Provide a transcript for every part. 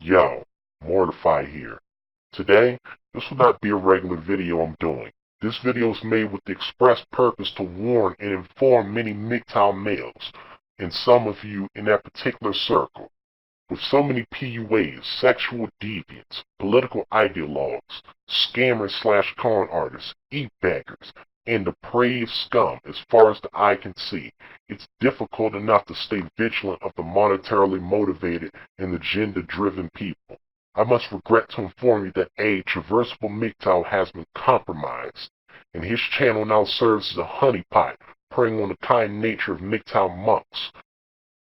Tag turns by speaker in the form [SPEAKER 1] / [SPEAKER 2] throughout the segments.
[SPEAKER 1] Yo, Mortify here. Today, this will not be a regular video I'm doing. This video is made with the express purpose to warn and inform many Mgtow males, and some of you in that particular circle. With so many PUAs, sexual deviants, political ideologues, scammers/con artists, e-beggars, and depraved scum as far as the eye can see, it's difficult enough to stay vigilant of the monetarily motivated and agenda-driven people. I must regret to inform you that a traversable Mgtow has been compromised, and his channel now serves as a honeypot, preying on the kind nature of Mgtow monks.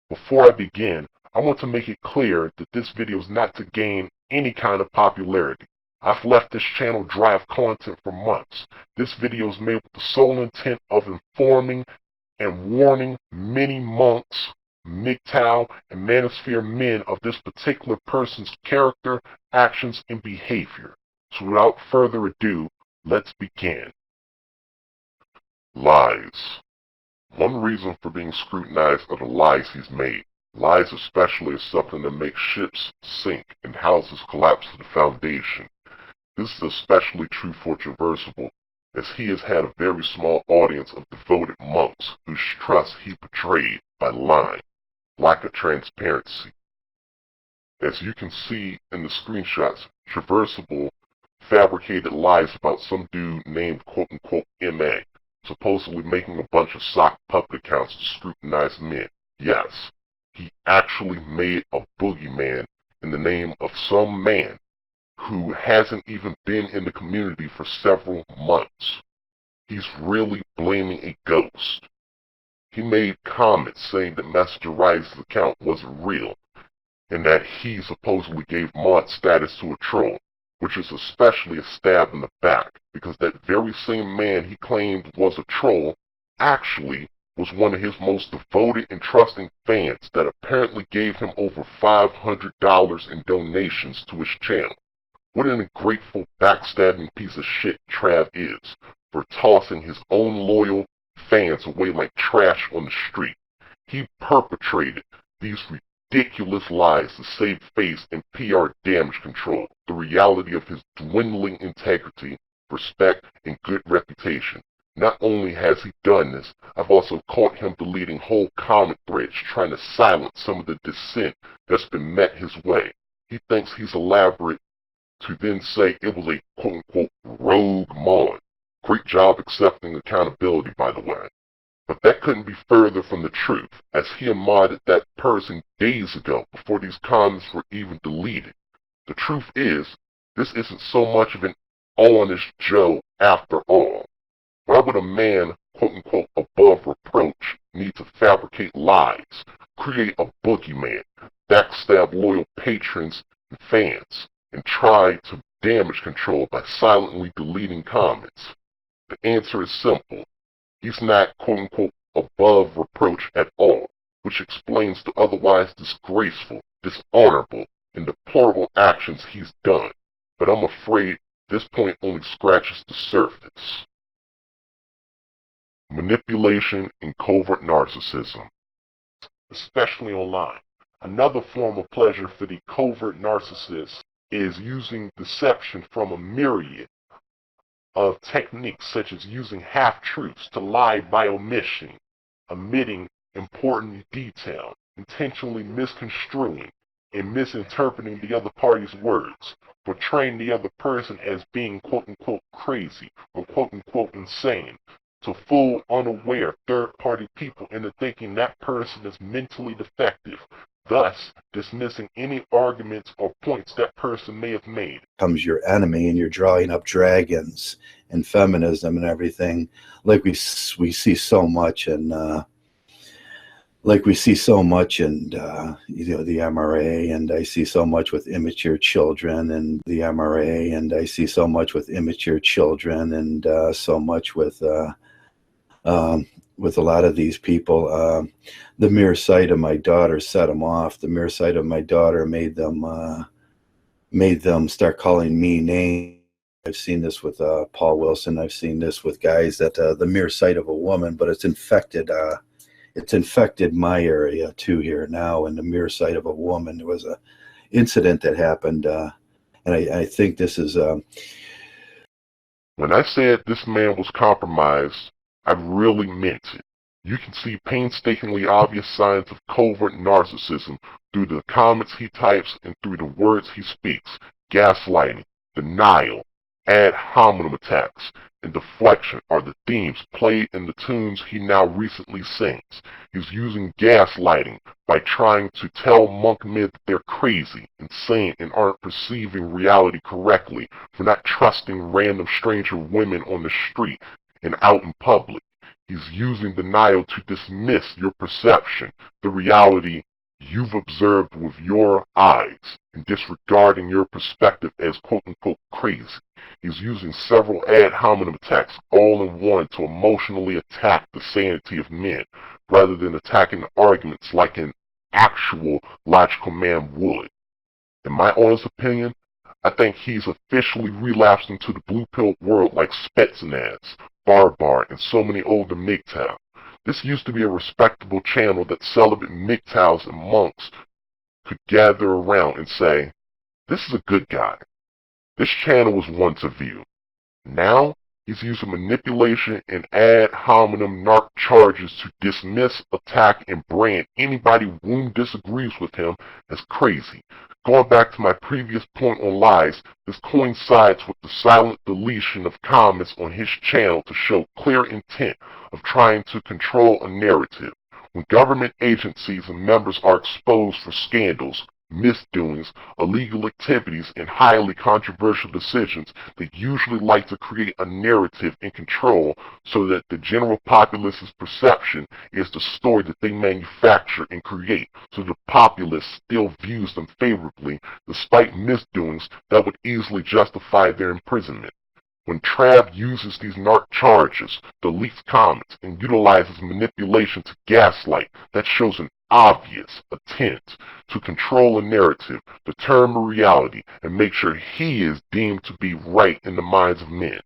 [SPEAKER 1] Before I begin, I want to make it clear that this video is not to gain any kind of popularity. I've left this channel dry of content for months. This video is made with the sole intent of informing and warning many monks, Mgtow, and Manosphere men of this particular person's character, actions, and behavior. So without further ado, let's begin. Lies. One reason for being scrutinized are the lies he's made. Lies especially is something that makes ships sink and houses collapse to the foundation. This is especially true for Traversable, as he has had a very small audience of devoted monks whose trust he betrayed by lying, lack of transparency. As you can see in the screenshots, Traversable fabricated lies about some dude named quote-unquote MA, supposedly making a bunch of sock puppet accounts to scrutinize men. Yes, he actually made a boogeyman in the name of some man who hasn't even been in the community for several months. He's really blaming a ghost. He made comments saying that Messenger Rise's account wasn't real, and that he supposedly gave mod status to a troll, which is especially a stab in the back, because that very same man he claimed was a troll actually was one of his most devoted and trusting fans that apparently gave him over $500 in donations to his channel. What an ungrateful, backstabbing piece of shit Trav is for tossing his own loyal fans away like trash on the street. He perpetrated these ridiculous lies to save face and PR damage control, the reality of his dwindling integrity, respect, and good reputation. Not only has he done this, I've also caught him deleting whole comment threads trying to silence some of the dissent that's been met his way. He thinks he's elaborate to then say it was a quote-unquote rogue mod. Great job accepting accountability, by the way. But that couldn't be further from the truth, as he modded that person days ago before these comments were even deleted. The truth is, this isn't so much of an honest Joe after all. Why would a man, quote-unquote, above reproach, need to fabricate lies, create a boogeyman, backstab loyal patrons and fans, and try to damage control by silently deleting comments? The answer is simple. He's not, quote-unquote, above reproach at all, which explains the otherwise disgraceful, dishonorable, and deplorable actions he's done. But I'm afraid this point only scratches the surface. Manipulation and covert narcissism, especially online. Another form of pleasure for the covert narcissist is using deception from a myriad of techniques, such as using half-truths to lie by omission, omitting important detail, intentionally misconstruing and misinterpreting the other party's words, portraying the other person as being quote-unquote crazy or quote-unquote insane, to fool unaware third-party people into thinking that person is mentally defective, thus dismissing any arguments or points that person may have made.
[SPEAKER 2] Becomes your enemy, and you're drawing up dragons and feminism and everything, like we see so much in you know, the MRA, and I see so much with immature children and the MRA, and I see so much with immature children, and so much with a lot of these people. The mere sight of my daughter set them off. The mere sight of my daughter made them start calling me names. I've seen this with Paul Wilson. I've seen this with guys that the mere sight of a woman, but it's infected my area too here now. And the mere sight of a woman, there was a incident that happened, and I think this is
[SPEAKER 1] When I said this man was compromised, I really meant it. You can see painstakingly obvious signs of covert narcissism through the comments he types and through the words he speaks. Gaslighting, denial, ad hominem attacks, and deflection are the themes played in the tunes he now recently sings. He's using gaslighting by trying to tell monk men that they're crazy, insane, and aren't perceiving reality correctly, for not trusting random stranger women on the street and out in public. He's using denial to dismiss your perception, the reality you've observed with your eyes, and disregarding your perspective as quote-unquote crazy. He's using several ad hominem attacks all in one to emotionally attack the sanity of men, rather than attacking the arguments like an actual logical man would. In my honest opinion, I think he's officially relapsed into the blue pill world like Spetsnaz, Barbar, and so many older Mgtow. This used to be a respectable channel that celibate Mgtows and monks could gather around and say, this is a good guy. This channel was once a view. Now, he's using manipulation and ad hominem narc charges to dismiss, attack, and brand anybody who disagrees with him as crazy. Going back to my previous point on lies, this coincides with the silent deletion of comments on his channel to show clear intent of trying to control a narrative. When government agencies and members are exposed for scandals, misdoings, illegal activities, and highly controversial decisions, they usually like to create a narrative and control so that the general populace's perception is the story that they manufacture and create, so the populace still views them favorably despite misdoings that would easily justify their imprisonment. When Trav uses these narc charges, deletes comments, and utilizes manipulation to gaslight, that shows an obvious attempt to control a narrative, determine reality, and make sure he is deemed to be right in the minds of men.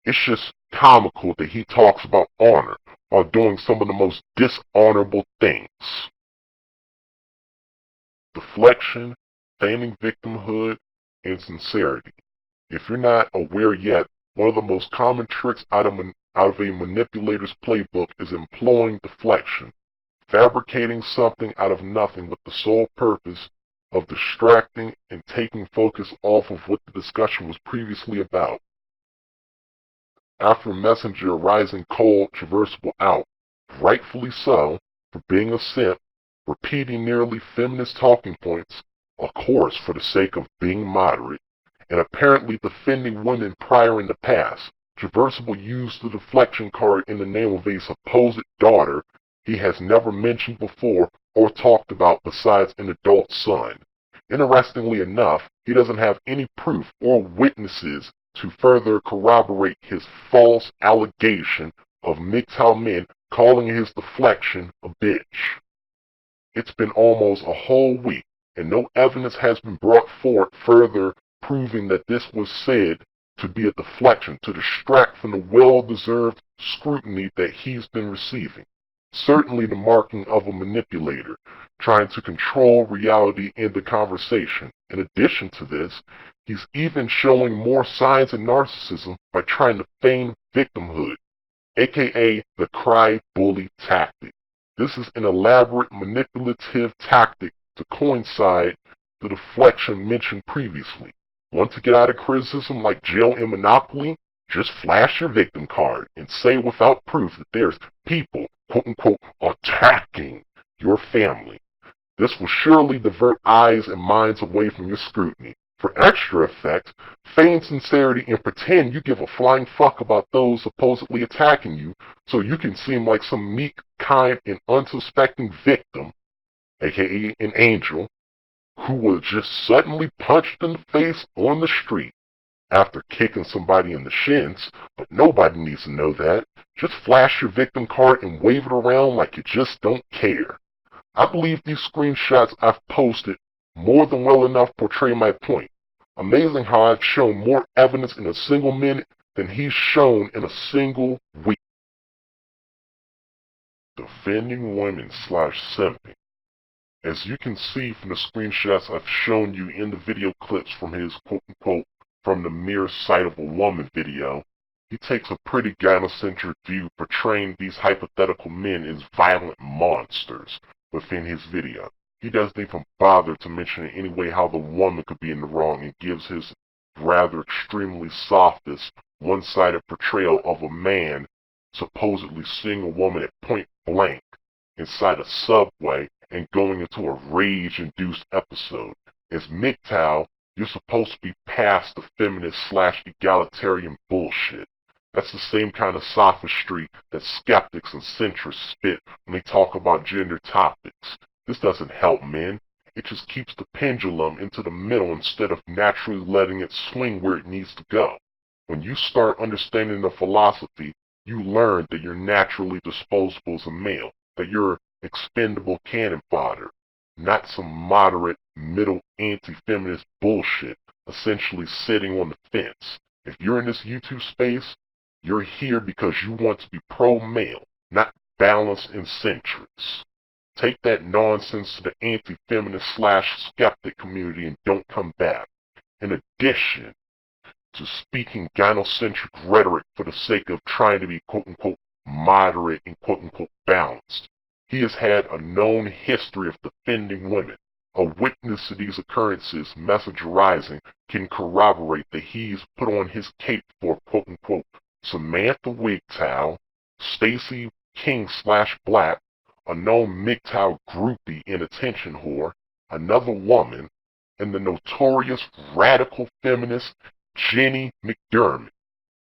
[SPEAKER 1] It's just comical that he talks about honor while doing some of the most dishonorable things. Deflection, feigning victimhood, and sincerity. If you're not aware yet, one of the most common tricks out of a manipulator's playbook is employing deflection, fabricating something out of nothing with the sole purpose of distracting and taking focus off of what the discussion was previously about. After Messenger rising cold, traversable out, rightfully so, for being a simp, repeating nearly feminist talking points, of course for the sake of being moderate, and apparently defending women prior in the past, Traversable used the deflection card in the name of a supposed daughter he has never mentioned before or talked about besides an adult son. Interestingly enough, he doesn't have any proof or witnesses to further corroborate his false allegation of Mgtow men calling his deflection a bitch. It's been almost a whole week, and no evidence has been brought forth further proving that this was said to be a deflection to distract from the well-deserved scrutiny that he's been receiving. Certainly the marking of a manipulator, trying to control reality in the conversation. In addition to this, he's even showing more signs of narcissism by trying to feign victimhood, aka the cry-bully tactic. This is an elaborate manipulative tactic to coincide the deflection mentioned previously. Want to get out of criticism like jail in Monopoly? Just flash your victim card and say without proof that there's people, quote-unquote, attacking your family. This will surely divert eyes and minds away from your scrutiny. For extra effect, feign sincerity and pretend you give a flying fuck about those supposedly attacking you so you can seem like some meek, kind, and unsuspecting victim, aka an angel, who was just suddenly punched in the face on the street after kicking somebody in the shins, but nobody needs to know that. Just flash your victim card and wave it around like you just don't care. I believe these screenshots I've posted more than well enough portray my point. Amazing how I've shown more evidence in a single minute than he's shown in a single week. Defending women / simping. As you can see from the screenshots I've shown you in the video clips from his quote-unquote "from the mere sight of a woman" video, he takes a pretty gynocentric view, portraying these hypothetical men as violent monsters within his video. He doesn't even bother to mention in any way how the woman could be in the wrong, and gives his rather extremely sophist, one-sided portrayal of a man supposedly seeing a woman at point blank inside a subway and going into a rage-induced episode. As Mgtow, you're supposed to be past the feminist/egalitarian bullshit. That's the same kind of sophistry that skeptics and centrists spit when they talk about gender topics. This doesn't help men. It just keeps the pendulum into the middle instead of naturally letting it swing where it needs to go. When you start understanding the philosophy, you learn that you're naturally disposable as a male, that you're expendable cannon fodder, not some moderate, middle, anti-feminist bullshit, essentially sitting on the fence. If you're in this YouTube space, you're here because you want to be pro-male, not balanced and centrist. Take that nonsense to the anti-feminist/skeptic community and don't come back. In addition to speaking gynocentric rhetoric for the sake of trying to be quote-unquote moderate and quote-unquote balanced, he has had a known history of defending women. A witness to these occurrences, Messenger Rising, can corroborate that he's put on his cape for quote-unquote Samantha Mgtow, Stacy King/Black, a known Mgtow groupie and attention whore, another woman, and the notorious radical feminist Jenny McDermott.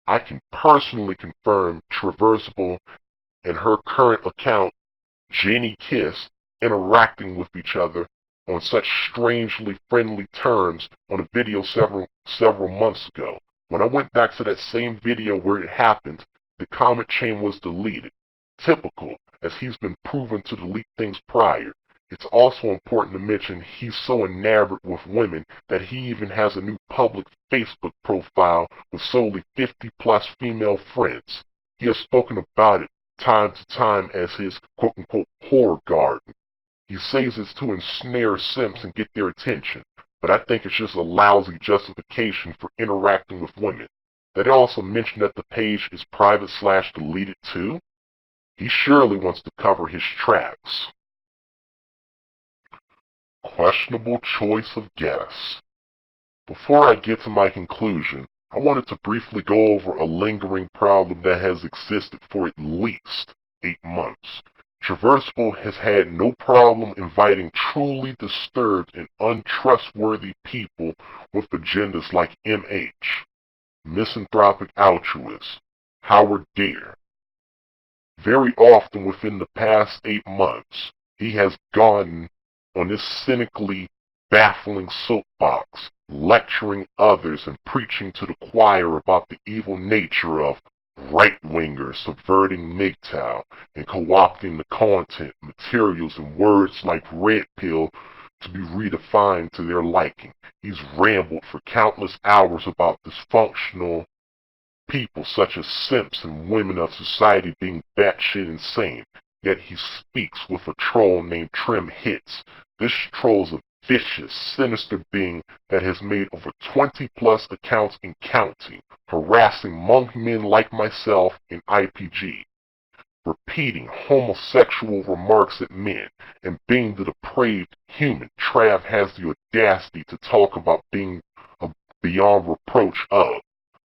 [SPEAKER 1] I can personally confirm Traversable and her current account, Jenny Kiss, interacting with each other on such strangely friendly terms on a video several months ago. When I went back to that same video where it happened, the comment chain was deleted. Typical, as he's been proven to delete things prior. It's also important to mention he's so enamored with women that he even has a new public Facebook profile with solely 50-plus female friends. He has spoken about it time to time as his quote-unquote whore garden. He says it's to ensnare simps and get their attention, but I think it's just a lousy justification for interacting with women. Did I also mention that the page is private/deleted too? He surely wants to cover his tracks. Questionable choice of guests. Before I get to my conclusion, I wanted to briefly go over a lingering problem that has existed for at least 8 months. Traversable has had no problem inviting truly disturbed and untrustworthy people with agendas like MH, misanthropic altruist, Howard Dare. Very often within the past 8 months, he has gone on this cynically baffling soapbox, lecturing others and preaching to the choir about the evil nature of right-wingers subverting Mgtow and co-opting the content, materials, and words like red pill to be redefined to their liking. He's rambled for countless hours about dysfunctional people such as simps and women of society being batshit insane, yet he speaks with a troll named Trim Hits. This troll is a vicious, sinister being that has made over 20-plus accounts and counting, harassing monk men like myself in IPG, repeating homosexual remarks at men, and being the depraved human Trav has the audacity to talk about being beyond reproach of.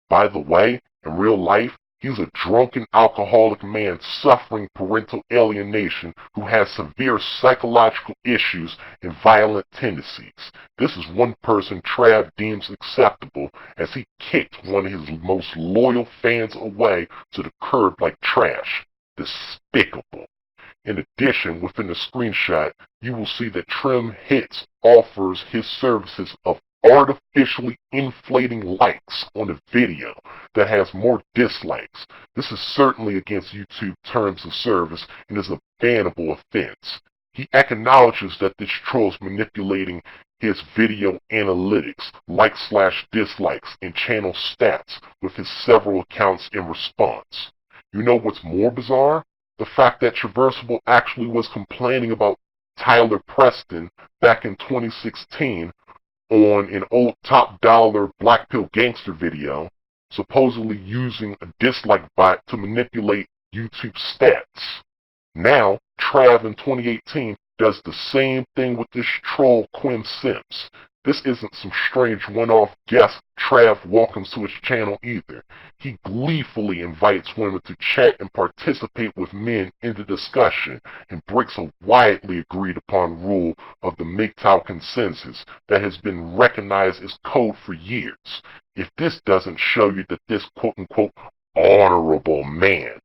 [SPEAKER 1] By the way, in real life, he's a drunken alcoholic man suffering parental alienation who has severe psychological issues and violent tendencies. This is one person Trav deems acceptable, as he kicked one of his most loyal fans away to the curb like trash. Despicable. In addition, within the screenshot, you will see that Trim Hits offers his services of artificially inflating likes on a video that has more dislikes. This is certainly against YouTube terms of service and is a bannable offense. He acknowledges that this troll is manipulating his video analytics, likes/dislikes, and channel stats with his several accounts in response. You know what's more bizarre? The fact that Traversable actually was complaining about Tyler Preston back in 2016 on an old Top Dollar Black Pill Gangster video, supposedly using a dislike bot to manipulate YouTube stats. Now, Trav in 2018 does the same thing with this troll Quinn SIMPS. This isn't some strange one-off guest Trav welcomes to his channel either. He gleefully invites women to chat and participate with men in the discussion and breaks a widely agreed upon rule of the Mgtow consensus that has been recognized as code for years. If this doesn't show you that this quote-unquote honorable man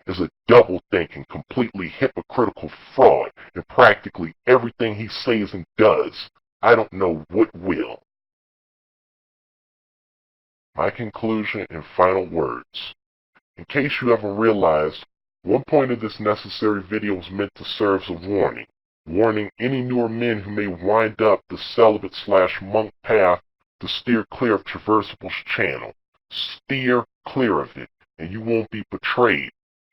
[SPEAKER 1] is a double-thinking, completely hypocritical fraud in practically everything he says and does, I don't know what will. My conclusion and final words. In case you haven't realized, one point of this necessary video was meant to serve as a warning. Warning any newer men who may wind up the celibate/monk path to steer clear of Traversable's channel. Steer clear of it, and you won't be betrayed,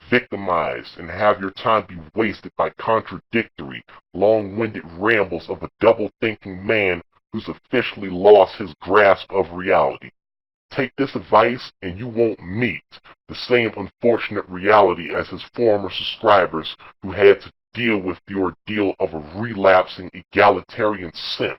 [SPEAKER 1] victimized, and have your time be wasted by contradictory, long-winded rambles of a double-thinking man who's officially lost his grasp of reality. Take this advice and you won't meet the same unfortunate reality as his former subscribers who had to deal with the ordeal of a relapsing egalitarian simp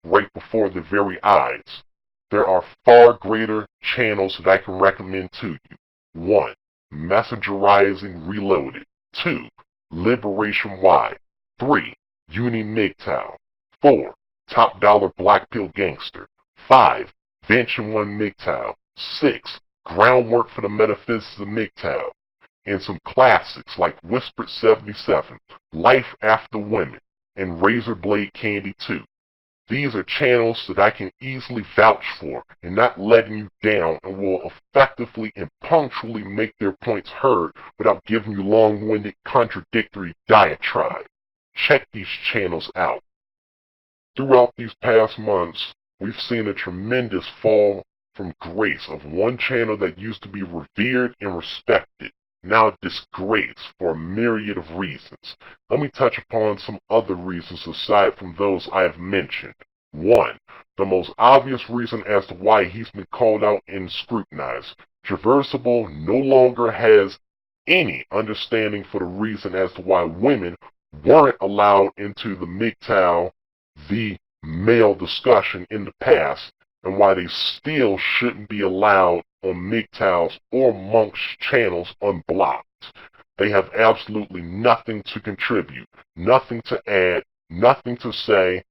[SPEAKER 1] right before their very eyes. There are far greater channels that I can recommend to you. 1. Messengerizing Reloaded. 2. Liberation Y. 3. Mgtow. 4. Top Dollar Black Pill Gangster. 5. Venture 1 Mgtow. 6. Groundwork for the Metaphysics of Mgtow. And some classics like Whispered 77, Life After Women, and Razor Blade Candy 2. These are channels that I can easily vouch for and not letting you down and will effectively and punctually make their points heard without giving you long-winded contradictory diatribe. Check these channels out. Throughout these past months, we've seen a tremendous fall from grace of one channel that used to be revered and respected, now disgraced for a myriad of reasons. Let me touch upon some other reasons aside from those I have mentioned. 1. The most obvious reason as to why he's been called out and scrutinized. Traversable no longer has any understanding for the reason as to why women weren't allowed into the Mgtow, the male discussion in the past, and why they still shouldn't be allowed on Mgtow's or Monk's channels unblocked. They have absolutely nothing to contribute, nothing to add, nothing to say,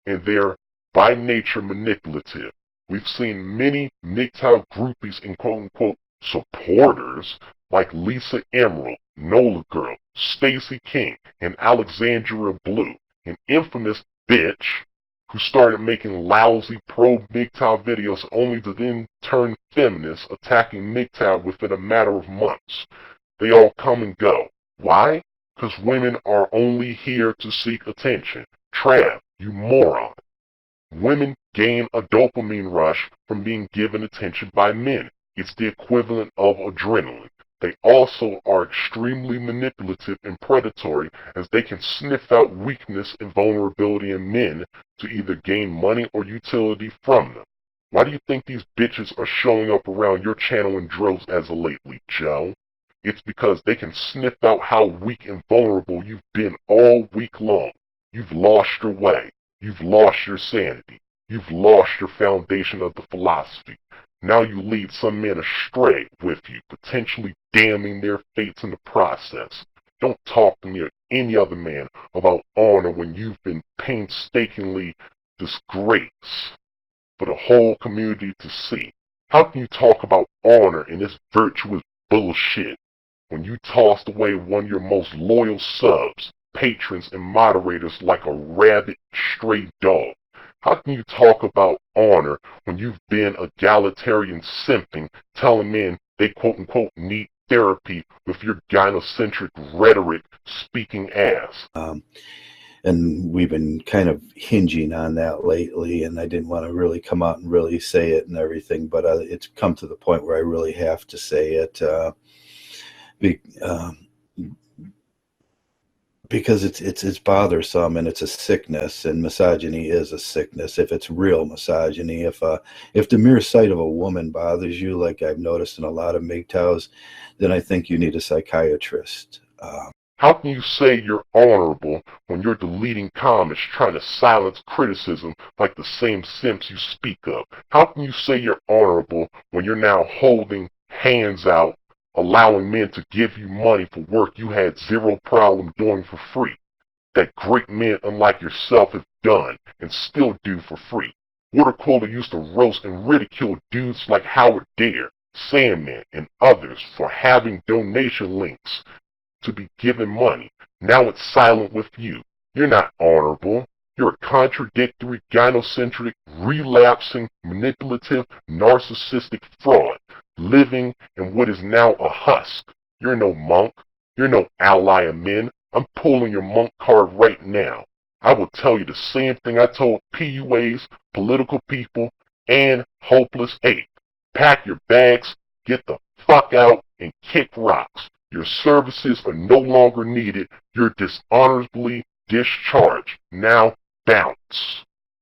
[SPEAKER 1] and they're by nature manipulative. We've seen many Mgtow groupies and quote-unquote supporters like Lisa Emerald, Nola Girl, Stacy King, and Alexandria Blue, an infamous bitch who started making lousy pro-Mgtow videos only to then turn feminist, attacking Mgtow within a matter of months. They all come and go. Why? Because women are only here to seek attention. Trav, you moron. Women gain a dopamine rush from being given attention by men. It's the equivalent of adrenaline. They also are extremely manipulative and predatory as they can sniff out weakness and vulnerability in men to either gain money or utility from them. Why do you think these bitches are showing up around your channel in droves as of lately, Joe? It's because they can sniff out how weak and vulnerable you've been all week long. You've lost your way. You've lost your sanity. You've lost your foundation of the philosophy. Now you lead some men astray with you, potentially damning their fates in the process. Don't talk to me or any other man about honor when you've been painstakingly disgraced for the whole community to see. How can you talk about honor in this virtuous bullshit when you tossed away one of your most loyal subs, patrons, and moderators like a rabid stray dog? How can you talk about honor when you've been egalitarian simping, telling men they quote-unquote need therapy with your gynocentric rhetoric speaking ass?
[SPEAKER 2] And we've been kind of hinging on that lately, and I didn't want to really come out and really say it and everything, but it's come to the point where I really have to say it. because it's bothersome and it's a sickness, and misogyny is a sickness if it's real misogyny. If the mere sight of a woman bothers you, like I've noticed in a lot of Mgtows, then I think you need a psychiatrist.
[SPEAKER 1] How can you say you're honorable when you're deleting comments trying to silence criticism like the same SIMPS you speak of? How can you say you're honorable when you're now holding hands out, allowing men to give you money for work you had zero problem doing for free? That great men unlike yourself have done and still do for free. Water Cooler used to roast and ridicule dudes like Howard Dare, Sandman, and others for having donation links to be given money. Now it's silent with you. You're not honorable. You're a contradictory, gynocentric, relapsing, manipulative, narcissistic fraud, living in what is now a husk. You're no monk. You're no ally of men. I'm pulling your monk card right now. I will tell you the same thing I told PUAs, political people, and hopeless ape. Pack your bags, get the fuck out, and kick rocks. Your services are no longer needed. You're dishonorably discharged. Now bounce.